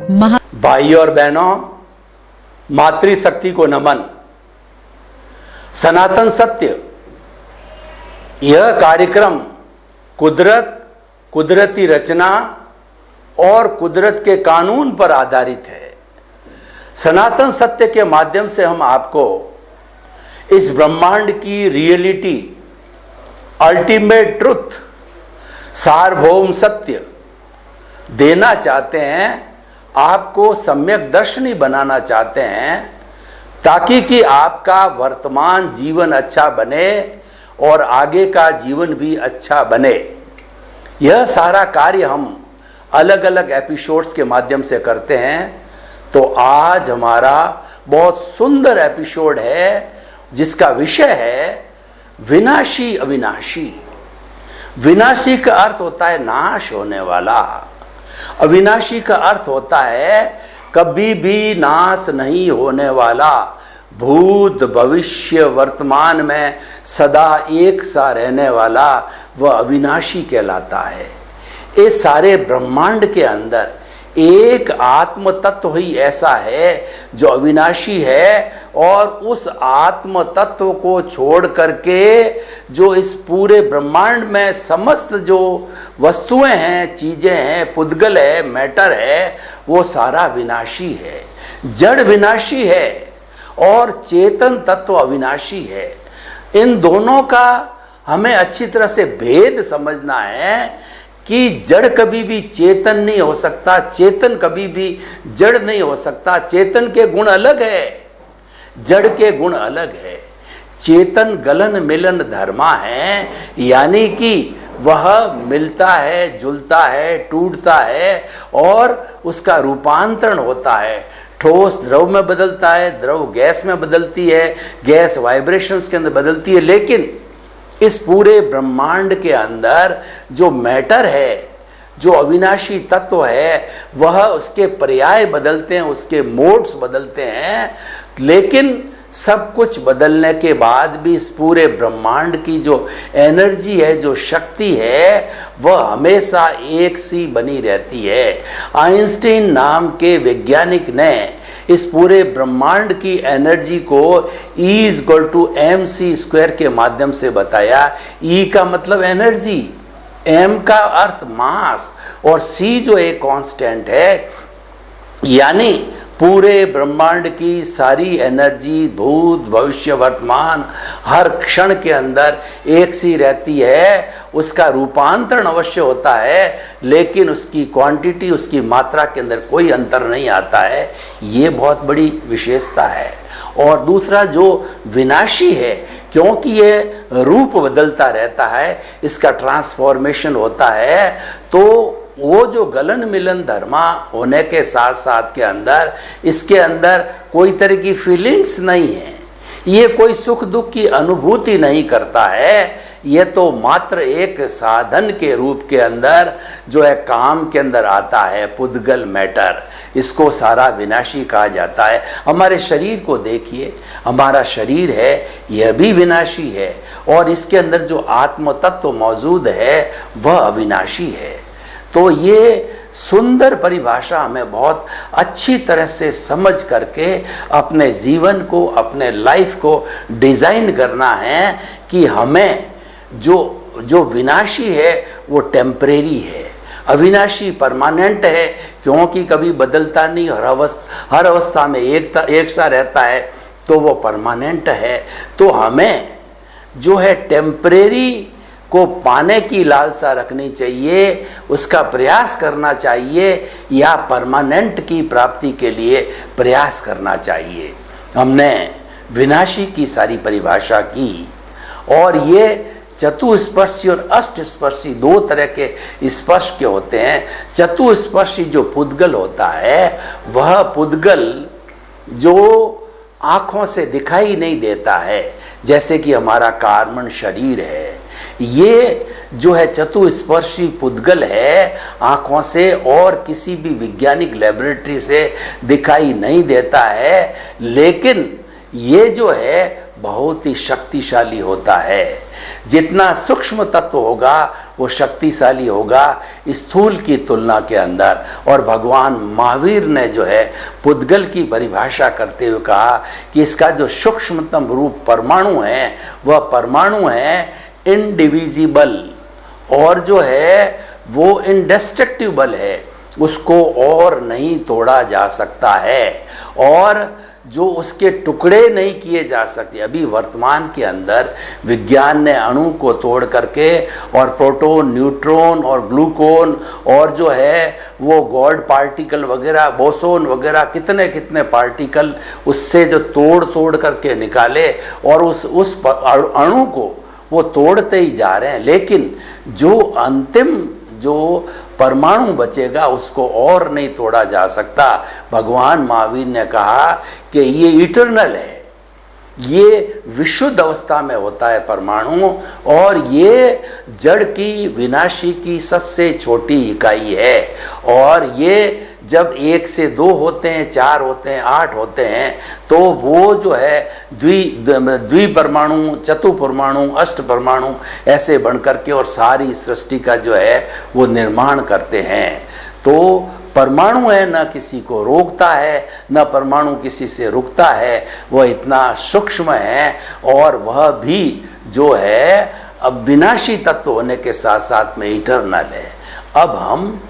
भाई और बहनों, मातृशक्ति को नमन। सनातन सत्य यह कार्यक्रम कुदरत, कुदरती रचना और कुदरत के कानून पर आधारित है। सनातन सत्य के माध्यम से हम आपको इस ब्रह्मांड की रियलिटी, अल्टीमेट ट्रुथ, सार्वभौम सत्य देना चाहते हैं, आपको सम्यक दर्शनी बनाना चाहते हैं, ताकि कि आपका वर्तमान जीवन अच्छा बने और आगे का जीवन भी अच्छा बने। यह सारा कार्य हम अलग अलग एपिसोड्स के माध्यम से करते हैं। तो आज हमारा बहुत सुंदर एपिसोड है जिसका विषय है विनाशी अविनाशी। विनाशी का अर्थ होता है नाश होने वाला, अविनाशी का अर्थ होता है कभी भी नाश नहीं होने वाला, भूत भविष्य वर्तमान में सदा एक सा रहने वाला, वह अविनाशी कहलाता है। इस सारे ब्रह्मांड के अंदर एक आत्म तत्व ही ऐसा है जो अविनाशी है, और उस आत्म तत्व को छोड़ करके जो इस पूरे ब्रह्मांड में समस्त जो वस्तुएं हैं, चीजें हैं, पुद्गल है, मैटर है, वो सारा विनाशी है। जड़ विनाशी है और चेतन तत्व अविनाशी है। इन दोनों का हमें अच्छी तरह से भेद समझना है कि जड़ कभी भी चेतन नहीं हो सकता, चेतन कभी भी जड़ नहीं हो सकता। चेतन के गुण अलग है, जड़ के गुण अलग है। चेतन गलन मिलन धर्मा है, यानी कि वह मिलता है, जुलता है, टूटता है और उसका रूपांतरण होता है। ठोस द्रव में बदलता है, द्रव गैस में बदलती है, गैस वाइब्रेशंस के अंदर बदलती है। लेकिन इस पूरे ब्रह्मांड के अंदर जो मैटर है, जो अविनाशी तत्व है, वह उसके पर्याय बदलते हैं, उसके मोड्स बदलते हैं। लेकिन सब कुछ बदलने के बाद भी इस पूरे ब्रह्मांड की जो एनर्जी है, जो शक्ति है, वह हमेशा एक सी बनी रहती है। आइंस्टीन नाम के वैज्ञानिक ने इस पूरे ब्रह्मांड की एनर्जी को E=mc² के माध्यम से बताया। E का मतलब एनर्जी, M का अर्थ मास और C जो एक कांस्टेंट है, यानी पूरे ब्रह्मांड की सारी एनर्जी भूत भविष्य वर्तमान हर क्षण के अंदर एक सी रहती है। उसका रूपांतरण अवश्य होता है, लेकिन उसकी क्वांटिटी, उसकी मात्रा के अंदर कोई अंतर नहीं आता है। ये बहुत बड़ी विशेषता है। और दूसरा जो विनाशी है, क्योंकि ये रूप बदलता रहता है, इसका ट्रांसफॉर्मेशन होता है, तो वो जो गलन मिलन धर्मा होने के साथ साथ के अंदर, इसके अंदर कोई तरह की फीलिंग्स नहीं है, ये कोई सुख दुख की अनुभूति नहीं करता है। ये तो मात्र एक साधन के रूप के अंदर जो है काम के अंदर आता है, पुद्गल मैटर, इसको सारा विनाशी कहा जाता है। हमारे शरीर को देखिए, हमारा शरीर है, यह भी विनाशी है, और इसके अंदर जो आत्म तत्व मौजूद है वह अविनाशी है। तो ये सुंदर परिभाषा हमें बहुत अच्छी तरह से समझ करके अपने जीवन को, अपने लाइफ को डिज़ाइन करना है कि हमें जो विनाशी है वो टेम्परेरी है, अविनाशी परमानेंट है, क्योंकि कभी बदलता नहीं, हर अवस्था में एक सा रहता है, तो वो परमानेंट है। तो हमें जो है टेम्परेरी को पाने की लालसा रखनी चाहिए, उसका प्रयास करना चाहिए, या परमानेंट की प्राप्ति के लिए प्रयास करना चाहिए। हमने विनाशी की सारी परिभाषा की, और ये चतुस्पर्शी और अष्टस्पर्शी दो तरह के स्पर्श के होते हैं। चतुस्पर्शी जो पुद्गल होता है, वह पुद्गल जो आँखों से दिखाई नहीं देता है, जैसे कि हमारा कार्बन शरीर है, ये जो है चतुस्पर्शी पुद्गल है, आँखों से और किसी भी वैज्ञानिक लैबोरेटरी से दिखाई नहीं देता है, लेकिन ये जो है बहुत ही शक्तिशाली होता है। जितना सूक्ष्म तत्व होगा वो शक्तिशाली होगा स्थूल की तुलना के अंदर। और भगवान महावीर ने जो है पुद्गल की परिभाषा करते हुए कहा कि इसका जो सूक्ष्मतम रूप परमाणु है वह परमाणु है इनडिविजिबल, और जो है वो इंडेस्ट्रक्टिबल है, उसको और नहीं तोड़ा जा सकता है, और जो उसके टुकड़े नहीं किए जा सकते। अभी वर्तमान के अंदर विज्ञान ने अणु को तोड़ करके और प्रोटॉन, न्यूट्रॉन और ग्लूकोन और जो है वो गॉड पार्टिकल वगैरह, बोसोन वगैरह, कितने कितने पार्टिकल उससे जो तोड़ करके निकाले, और उस अणु को वो तोड़ते ही जा रहे हैं। लेकिन जो अंतिम जो परमाणु बचेगा उसको और नहीं तोड़ा जा सकता। भगवान महावीर ने कहा कि ये इटर्नल है, ये विशुद्ध अवस्था में होता है परमाणु, और ये जड़ की विनाशी की सबसे छोटी इकाई है। और ये जब 1 से 2 होते हैं, 4 होते हैं, 8 होते हैं, तो वो जो है द्विपरमाणु, चतुर्परमाणु, अष्टपरमाणु ऐसे बनकर के और सारी सृष्टि का जो है वो निर्माण करते हैं। तो परमाणु है न किसी को रोकता है, न परमाणु किसी से रुकता है, वह इतना सूक्ष्म है, और वह भी जो है अब विनाशी तत्व होने के साथ साथ में इटर्नल है। अब हम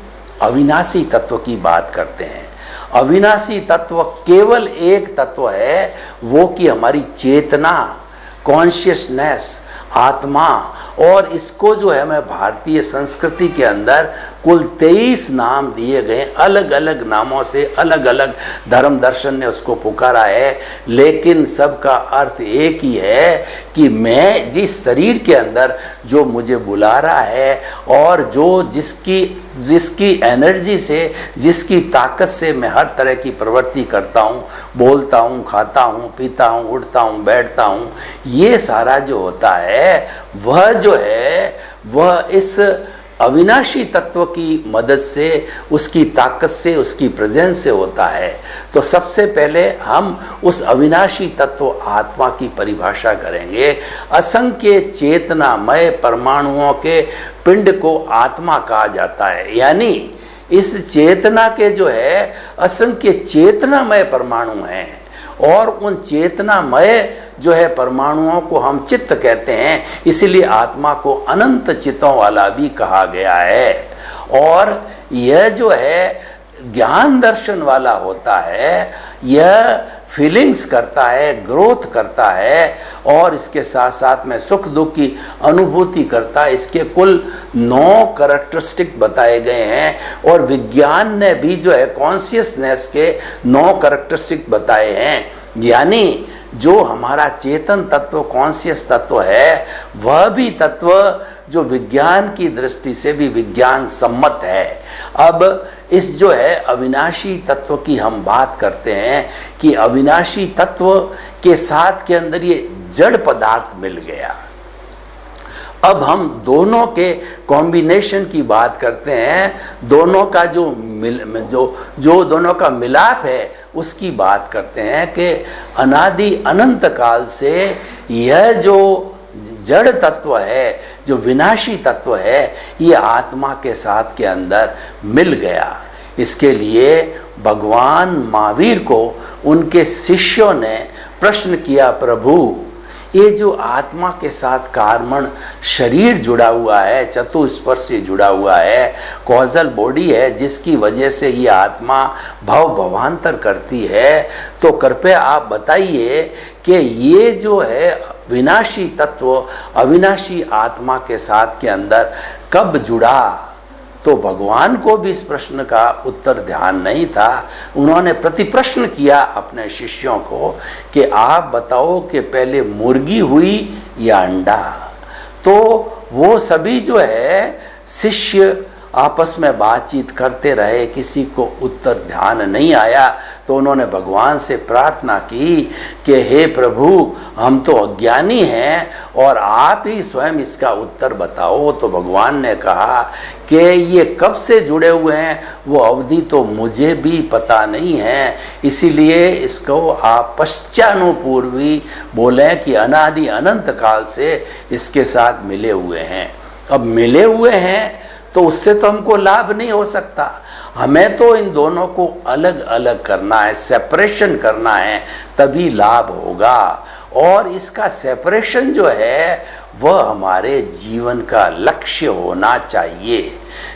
अविनाशी तत्व की बात करते हैं। अविनाशी तत्व केवल एक तत्व है, वो कि हमारी चेतना, कॉन्शियसनेस, आत्मा। और इसको जो है हमें भारतीय संस्कृति के अंदर कुल 23 नाम दिए गए, अलग अलग नामों से अलग अलग धर्म दर्शन ने उसको पुकारा है, लेकिन सबका अर्थ एक ही है कि मैं जिस शरीर के अंदर जो मुझे बुला रहा है और जो जिसकी एनर्जी से, जिसकी ताकत से मैं हर तरह की प्रवृत्ति करता हूँ, बोलता हूँ, खाता हूँ, पीता हूँ, उठता हूँ, बैठता हूँ, ये सारा जो होता है वह जो है वह इस अविनाशी तत्व की मदद से, उसकी ताकत से, उसकी प्रेजेंस से होता है। तो सबसे पहले हम उस अविनाशी तत्व आत्मा की परिभाषा करेंगे। असंख्य चेतनामय परमाणुओं के पिंड को आत्मा कहा जाता है, यानी इस चेतना के जो है असंख्य चेतनामय परमाणु हैं, और उन चेतनामय जो है परमाणुओं को हम चित्त कहते हैं, इसीलिए आत्मा को अनंत चित्तों वाला भी कहा गया है। और यह जो है ज्ञान दर्शन वाला होता है, यह फीलिंग्स करता है, ग्रोथ करता है, और इसके साथ साथ में सुख दुख की अनुभूति करता है। इसके कुल 9 कैरेक्टरिस्टिक बताए गए हैं, और विज्ञान ने भी जो है कॉन्शियसनेस के 9 कैरेक्टरिस्टिक बताए हैं। यानी जो हमारा चेतन तत्व, कॉन्शियस तत्व है, वह भी तत्व जो विज्ञान की दृष्टि से भी विज्ञान सम्मत है। अब इस जो है अविनाशी तत्व की हम बात करते हैं कि अविनाशी तत्व के साथ के अंदर ये जड़ पदार्थ मिल गया। अब हम दोनों के कॉम्बिनेशन की बात करते हैं, दोनों का जो दोनों का मिलाप है उसकी बात करते हैं कि अनादि अनंत काल से यह जो जड़ तत्व है, जो विनाशी तत्व है, ये आत्मा के साथ के अंदर मिल गया। इसके लिए भगवान महावीर को उनके शिष्यों ने प्रश्न किया, प्रभु ये जो आत्मा के साथ कार्मण शरीर जुड़ा हुआ है, चतुस्पर्श से जुड़ा हुआ है, कॉजल बॉडी है, जिसकी वजह से ये आत्मा भवांतर करती है, तो कृपया आप बताइए कि ये जो है विनाशी तत्व अविनाशी आत्मा के साथ के अंदर कब जुड़ा। तो भगवान को भी इस प्रश्न का उत्तर ध्यान नहीं था। उन्होंने प्रतिप्रश्न किया अपने शिष्यों को कि आप बताओ कि पहले मुर्गी हुई या अंडा। तो वो सभी जो है शिष्य आपस में बातचीत करते रहे, किसी को उत्तर ध्यान नहीं आया, तो उन्होंने भगवान से प्रार्थना की कि हे प्रभु, हम तो अज्ञानी हैं और आप ही स्वयं इसका उत्तर बताओ। तो भगवान ने कहा कि ये कब से जुड़े हुए हैं वो अवधि तो मुझे भी पता नहीं है, इसीलिए इसको आप पश्चानुपूर्वी बोलें कि अनादि अनंत काल से इसके साथ मिले हुए हैं। अब मिले हुए हैं तो उससे तो हमको लाभ नहीं हो सकता, हमें तो इन दोनों को अलग अलग करना है, सेपरेशन करना है, तभी लाभ होगा। और इसका सेपरेशन जो है वह हमारे जीवन का लक्ष्य होना चाहिए।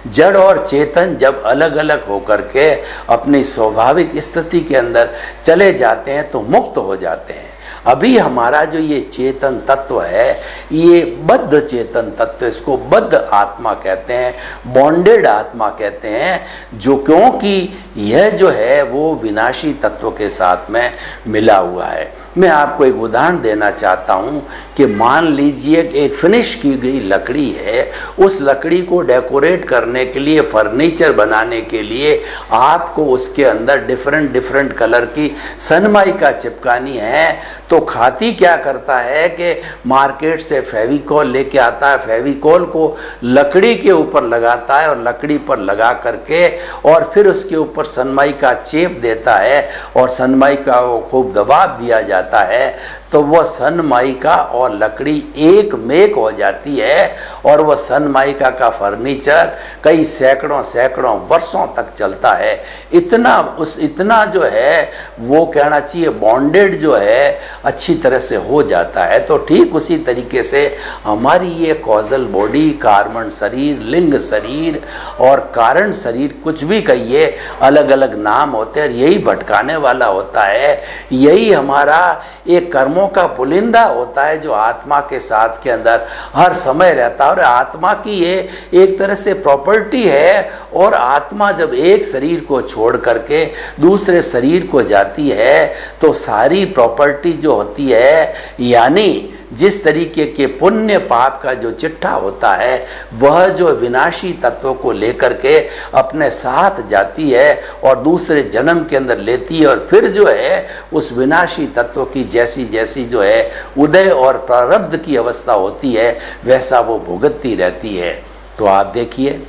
जड़ और चेतन जब अलग अलग होकर के अपनी स्वाभाविक स्थिति के अंदर चले जाते हैं तो मुक्त हो जाते हैं। अभी हमारा जो ये चेतन तत्व है, ये बद्ध चेतन तत्व, इसको बद्ध आत्मा कहते हैं, बॉन्डेड आत्मा कहते हैं, जो क्योंकि यह जो है वो विनाशी तत्व के साथ में मिला हुआ है। मैं आपको एक उदाहरण देना चाहता हूँ कि मान लीजिए एक फिनिश की गई लकड़ी है, उस लकड़ी को डेकोरेट करने के लिए, फर्नीचर बनाने के लिए आपको उसके अंदर डिफरेंट डिफरेंट कलर की सनमाइका चिपकानी है। तो खाती क्या करता है कि मार्केट से फेविकॉल लेके आता है, फेविकॉल को लकड़ी के ऊपर लगाता है और लकड़ी पर लगा करके और फिर उसके ऊपर सनमाइका चेप देता है और सनमाइका को खूब दबाव दिया जाता है, तो वह सनमाइका और लकड़ी एक मेक हो जाती है और वह सनमाइका का फर्नीचर कई सैकड़ों वर्षों तक चलता है। इतना जो है वो कहना चाहिए बॉन्डेड जो है अच्छी तरह से हो जाता है। तो ठीक उसी तरीके से हमारी ये कॉजल बॉडी, कार्बन शरीर, लिंग शरीर और कारण शरीर, कुछ भी कहिए, अलग अलग नाम होते हैं, यही भटकाने वाला होता है। यही हमारा एक कर्मों का पुलिंदा होता है जो आत्मा के साथ के अंदर हर समय रहता है। और आत्मा की ये एक तरह से प्रॉपर्टी है, और आत्मा जब एक शरीर को छोड़ करके दूसरे शरीर को जाती है तो सारी प्रॉपर्टी जो होती है, यानी जिस तरीके के पुण्य पाप का जो चिट्ठा होता है, वह जो विनाशी तत्वों को लेकर के अपने साथ जाती है और दूसरे जन्म के अंदर लेती है, और फिर जो है उस विनाशी तत्वों की जैसी जैसी जो है उदय और प्रारब्ध की अवस्था होती है, वैसा वो भुगतती रहती है। तो आप देखिए,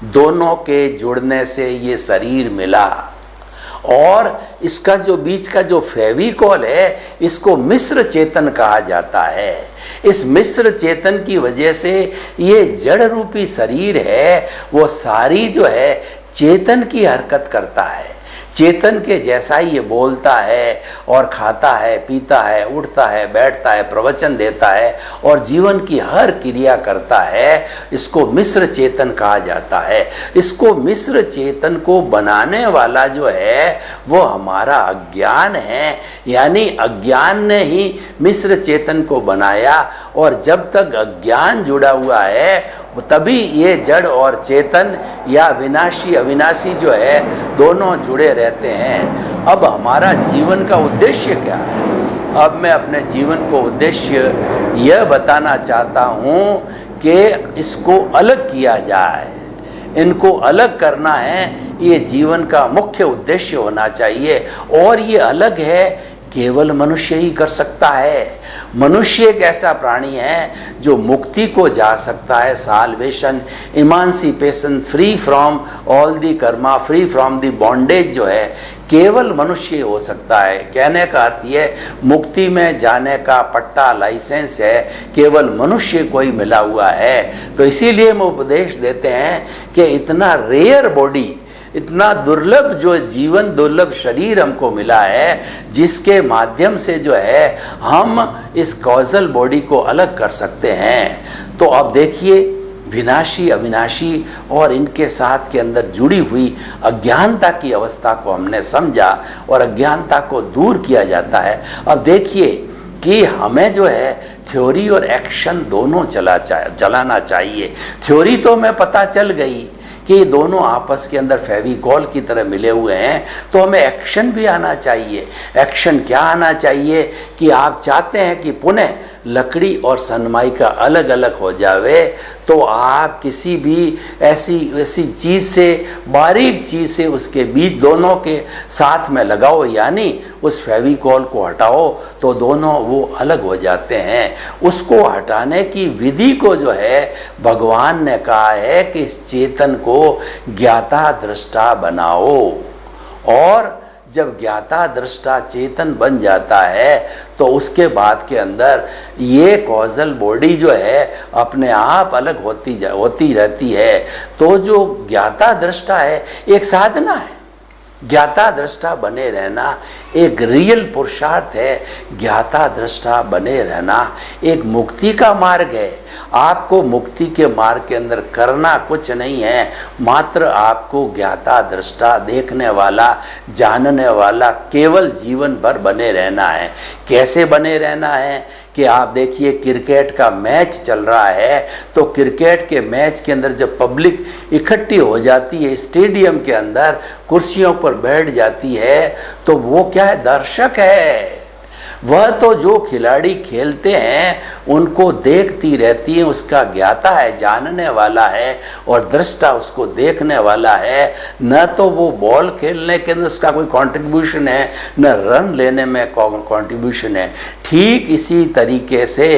दोनों के जुड़ने से ये शरीर मिला, और इसका जो बीच का जो फेविकॉल है, इसको मिश्र चेतन कहा जाता है। इस मिश्र चेतन की वजह से ये जड़ रूपी शरीर है वो सारी जो है चेतन की हरकत करता है, चेतन के जैसा ही ये बोलता है और खाता है, पीता है, उठता है, बैठता है, प्रवचन देता है और जीवन की हर क्रिया करता है। इसको मिश्र चेतन कहा जाता है। इसको मिश्र चेतन को बनाने वाला जो है वो हमारा अज्ञान है, यानी अज्ञान ने ही मिश्र चेतन को बनाया, और जब तक अज्ञान जुड़ा हुआ है तभी ये जड़ और चेतन या विनाशी अविनाशी जो है दोनों जुड़े रहते हैं। अब हमारा जीवन का उद्देश्य क्या है? अब मैं अपने जीवन को उद्देश्य यह बताना चाहता हूँ कि इसको अलग किया जाए, इनको अलग करना है, ये जीवन का मुख्य उद्देश्य होना चाहिए। और ये अलग है केवल मनुष्य ही कर सकता है। मनुष्य एक ऐसा प्राणी है जो मुक्ति को जा सकता है, salvation, emancipation, free from all the karma, free from the bondage जो है केवल मनुष्य हो सकता है। कहने का अर्थ ये, मुक्ति में जाने का पट्टा, लाइसेंस है केवल मनुष्य को ही मिला हुआ है। तो इसीलिए हम उपदेश देते हैं कि इतना रेयर बॉडी, इतना दुर्लभ जो जीवन, दुर्लभ शरीर हमको मिला है, जिसके माध्यम से जो है हम इस कॉजल बॉडी को अलग कर सकते हैं। तो अब देखिए, विनाशी अविनाशी और इनके साथ के अंदर जुड़ी हुई अज्ञानता की अवस्था को हमने समझा और अज्ञानता को दूर किया जाता है। अब देखिए कि हमें जो है थ्योरी और एक्शन दोनों चलाना चाहिए। थ्योरी तो हमें पता चल गई कि ये दोनों आपस के अंदर फेविकॉल की तरह मिले हुए हैं, तो हमें एक्शन भी आना चाहिए। एक्शन क्या आना चाहिए कि आप चाहते हैं कि पुनः लकड़ी और सनमाइका अलग अलग हो जावे तो आप किसी भी ऐसी चीज़ से, बारीक चीज़ से उसके बीच दोनों के साथ में लगाओ, यानी उस फेविकॉल को हटाओ तो दोनों वो अलग हो जाते हैं। उसको हटाने की विधि को जो है भगवान ने कहा है कि इस चेतन को ज्ञाता दृष्टा बनाओ, और जब ज्ञाता दृष्टा चेतन बन जाता है तो उसके बाद के अंदर ये कॉजल बॉडी जो है अपने आप अलग होती रहती है। तो जो ज्ञाता दृष्टा है एक साधना है, ज्ञाता दृष्टा बने रहना एक रियल पुरुषार्थ है, ज्ञाता दृष्टा बने रहना एक मुक्ति का मार्ग है। आपको मुक्ति के मार्ग के अंदर करना कुछ नहीं है, मात्र आपको ज्ञाता दृष्टा, देखने वाला, जानने वाला केवल जीवन भर बने रहना है। कैसे बने रहना है कि आप देखिए क्रिकेट का मैच चल रहा है तो क्रिकेट के मैच के अंदर जब पब्लिक इकट्ठी हो जाती है स्टेडियम के अंदर, कुर्सियों पर बैठ जाती है, तो वो क्या है? दर्शक है। वह तो जो खिलाड़ी खेलते हैं उनको देखती रहती है, उसका ज्ञाता है, जानने वाला है, और दृष्टा उसको देखने वाला है। न तो वो बॉल खेलने के अंदर उसका कोई कंट्रीब्यूशन है, न रन लेने में कंट्रीब्यूशन है। ठीक इसी तरीके से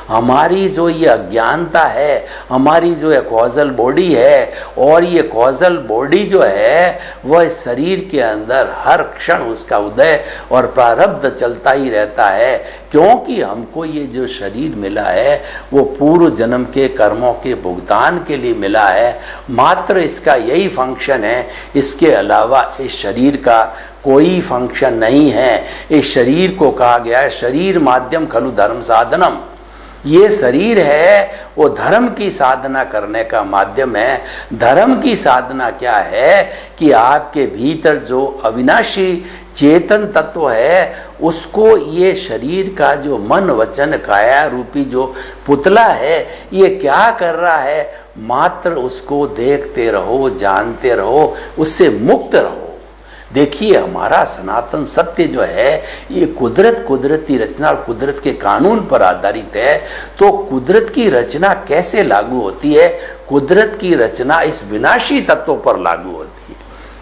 हमारी जो ये अज्ञानता है, हमारी जो ये कॉजल बॉडी है, और ये कॉजल बॉडी जो है वह शरीर के अंदर हर क्षण उसका उदय और प्रारब्ध चलता ही रहता है, क्योंकि हमको ये जो शरीर मिला है वो पूर्व जन्म के कर्मों के भुगतान के लिए मिला है। मात्र इसका यही फंक्शन है, इसके अलावा इस शरीर का कोई फंक्शन नहीं है। इस शरीर को कहा गया है शरीर माध्यम खलु धर्म साधनम। ये शरीर है वो धर्म की साधना करने का माध्यम है। धर्म की साधना क्या है कि आपके भीतर जो अविनाशी चेतन तत्व है उसको ये शरीर का जो मन वचन काया रूपी जो पुतला है ये क्या कर रहा है? मात्र उसको देखते रहो, जानते रहो, उससे मुक्त रहो। देखिए हमारा सनातन सत्य जो है ये कुदरती रचना और कुदरत के कानून पर आधारित है। तो कुदरत की रचना कैसे लागू होती है? कुदरत की रचना इस विनाशी तत्वों पर लागू होती है।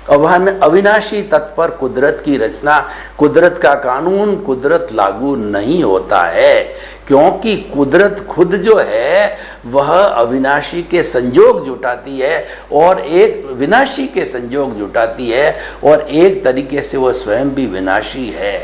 अविनाशी तत्व पर कुदरत की रचना, कुदरत का कानून, कुदरत लागू नहीं होता है, क्योंकि कुदरत खुद जो है वह अविनाशी के संयोग जुटाती है और एक विनाशी के संयोग जुटाती है, और एक तरीके से वह स्वयं भी विनाशी है।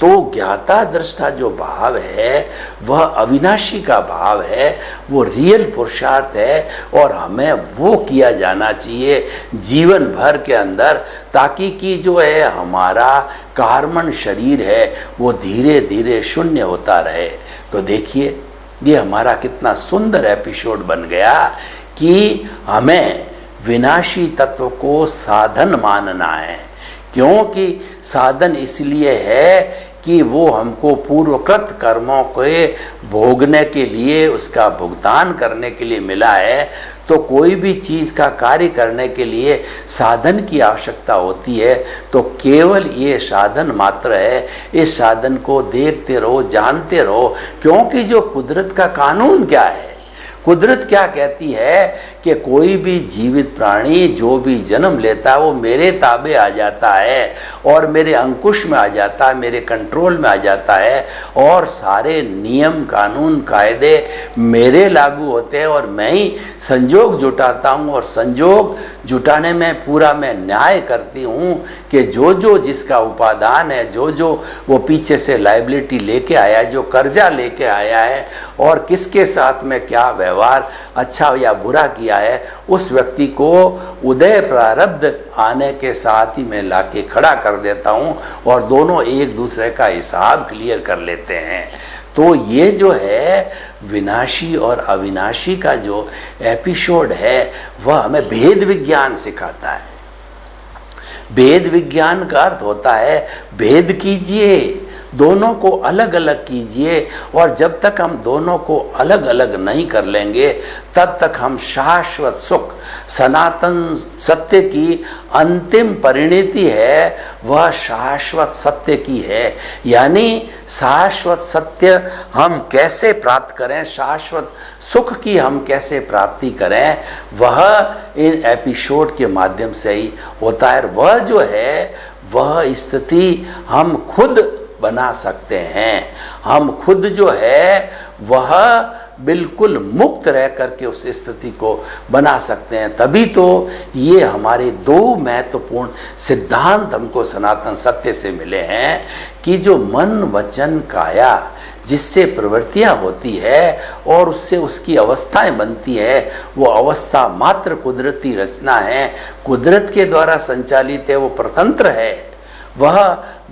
तो ज्ञाता दृष्टा जो भाव है वह अविनाशी का भाव है, वो रियल पुरुषार्थ है, और हमें वो किया जाना चाहिए जीवन भर के अंदर, ताकि कि जो है हमारा कार्बन शरीर है वो धीरे धीरे शून्य होता रहे। तो देखिए ये हमारा कितना सुंदर एपिसोड बन गया कि हमें विनाशी तत्व को साधन मानना है, क्योंकि साधन इसलिए है कि वो हमको पूर्वकृत कर्मों के भोगने के लिए, उसका भुगतान करने के लिए मिला है। तो कोई भी चीज़ का कार्य करने के लिए साधन की आवश्यकता होती है, तो केवल ये साधन मात्र है। इस साधन को देखते रहो, जानते रहो, क्योंकि जो कुदरत का कानून क्या है, कुदरत क्या कहती है कि कोई भी जीवित प्राणी जो भी जन्म लेता है वो मेरे ताबे आ जाता है और मेरे अंकुश में आ जाता है, मेरे कंट्रोल में आ जाता है, और सारे नियम कानून कायदे मेरे लागू होते हैं, और मैं ही संजोग जुटाता हूँ, और संजोग जुटाने में पूरा मैं न्याय करती हूँ कि जो जो जिसका उपादान है, जो जो वो पीछे से लायबिलिटी लेके आया है, जो कर्जा लेके आया है, और किसके साथ में क्या व्यवहार अच्छा या बुरा किया है, उस व्यक्ति को उदय प्रारब्ध आने के साथ ही मैं लाके खड़ा कर देता हूँ, और दोनों एक दूसरे का हिसाब क्लियर कर लेते हैं। तो ये जो है विनाशी और अविनाशी का जो एपिसोड है वह हमें भेद विज्ञान सिखाता है। भेद विज्ञान का अर्थ होता है भेद कीजिए, दोनों को अलग अलग कीजिए, और जब तक हम दोनों को अलग अलग नहीं कर लेंगे तब तक हम शाश्वत सुख, सनातन सत्य की अंतिम परिणति है वह शाश्वत सत्य की है। यानी शाश्वत सत्य हम कैसे प्राप्त करें, शाश्वत सुख की हम कैसे प्राप्ति करें, वह इन एपिसोड के माध्यम से ही होता है। वह जो है वह स्थिति हम खुद बना सकते हैं। हम खुद जो है वह बिल्कुल मुक्त रह करके उस स्थिति को बना सकते हैं। तभी तो ये हमारे दो महत्वपूर्ण सिद्धांत हमको सनातन सत्य से मिले हैं कि जो मन वचन काया जिससे प्रवृत्तियां होती है और उससे उसकी अवस्थाएं बनती है, वो अवस्था मात्र कुदरती रचना है, कुदरत के द्वारा संचालित है, वो स्वतंत्र है, वह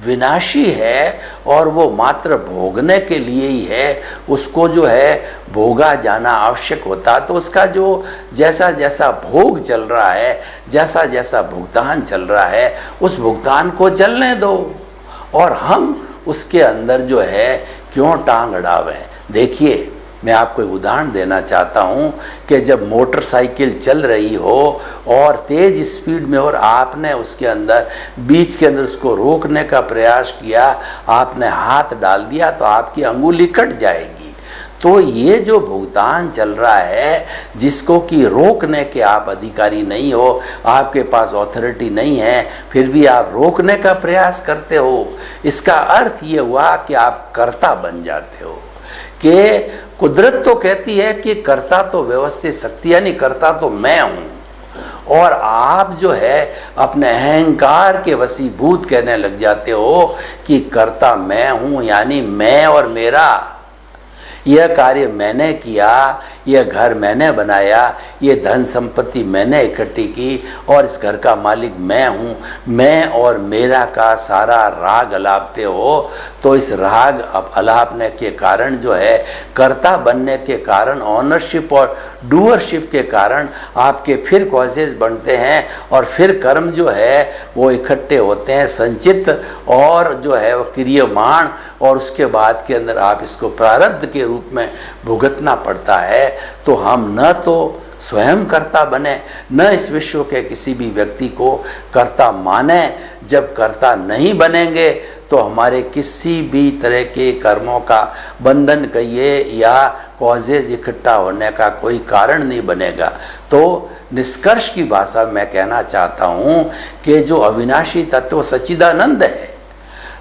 विनाशी है और वो मात्र भोगने के लिए ही है। उसको जो है भोगा जाना आवश्यक होता, तो उसका जो जैसा जैसा भोग चल रहा है, जैसा जैसा भुगतान चल रहा है, उस भुगतान को चलने दो और हम उसके अंदर जो है क्यों टांग अड़ावें। देखिए, मैं आपको एक उदाहरण देना चाहता हूँ कि जब मोटरसाइकिल चल रही हो और तेज़ स्पीड में और आपने उसके अंदर बीच के अंदर उसको रोकने का प्रयास किया, आपने हाथ डाल दिया तो आपकी अंगुली कट जाएगी। तो ये जो भुगतान चल रहा है, जिसको कि रोकने के आप अधिकारी नहीं हो, आपके पास अथॉरिटी नहीं है, फिर भी आप रोकने का प्रयास करते हो, इसका अर्थ ये हुआ कि आप कर्ता बन जाते हो। कि कुदरत तो कहती है कि कर्ता तो व्यवस्थित शक्ति, यानी कर्ता तो मैं हूँ, और आप जो है अपने अहंकार के वशीभूत कहने लग जाते हो कि कर्ता मैं हूँ, यानी मैं और मेरा, यह कार्य मैंने किया, यह घर मैंने बनाया, ये धन संपत्ति मैंने इकट्ठी की और इस घर का मालिक मैं हूँ, मैं और मेरा का सारा राग अलापते हो। तो इस राग अलापने के कारण जो है, कर्ता बनने के कारण, ऑनरशिप और डूअरशिप के कारण आपके फिर कॉजेज बनते हैं और फिर कर्म जो है वो इकट्ठे होते हैं, संचित और जो है वो क्रियमाण, और उसके बाद के अंदर आप इसको प्रारब्ध के रूप में भुगतना पड़ता है। तो हम न तो स्वयं कर्ता बने, न इस विश्व के किसी भी व्यक्ति को कर्ता माने। जब कर्ता नहीं बनेंगे तो हमारे किसी भी तरह के कर्मों का बंधन कहिए या कॉजेज इकट्ठा होने का कोई कारण नहीं बनेगा। तो निष्कर्ष की भाषा में कहना चाहता हूँ कि जो अविनाशी तत्व सच्चिदानंद है,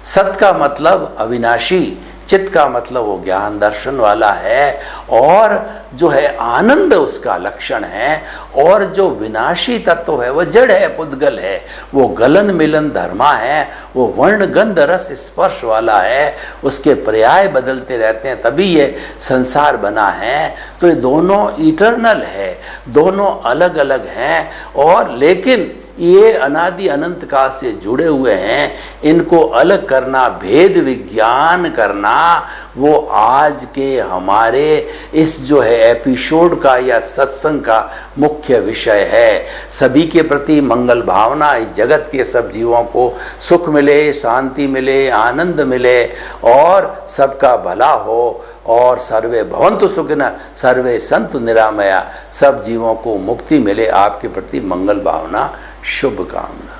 सत का मतलब अविनाशी, चित्त का मतलब वो ज्ञान दर्शन वाला है, और जो है आनंद उसका लक्षण है, और जो विनाशी तत्व है वो जड़ है, पुद्गल है, वो गलन मिलन धर्मा है, वो वर्ण गंध रस स्पर्श वाला है, उसके पर्याय बदलते रहते हैं, तभी ये संसार बना है। तो ये दोनों इटर्नल है, दोनों अलग अलग हैं, और लेकिन ये अनादि अनंत काल से जुड़े हुए हैं। इनको अलग करना, भेद विज्ञान करना, वो आज के हमारे इस जो है एपिसोड का या सत्संग का मुख्य विषय है। सभी के प्रति मंगल भावना, इस जगत के सब जीवों को सुख मिले, शांति मिले, आनंद मिले और सबका भला हो, और सर्वे भवन्तु सुखिनः सर्वे सन्तु निरामया, सब जीवों को मुक्ति मिले। आपके प्रति मंगल भावना, शुभकामना।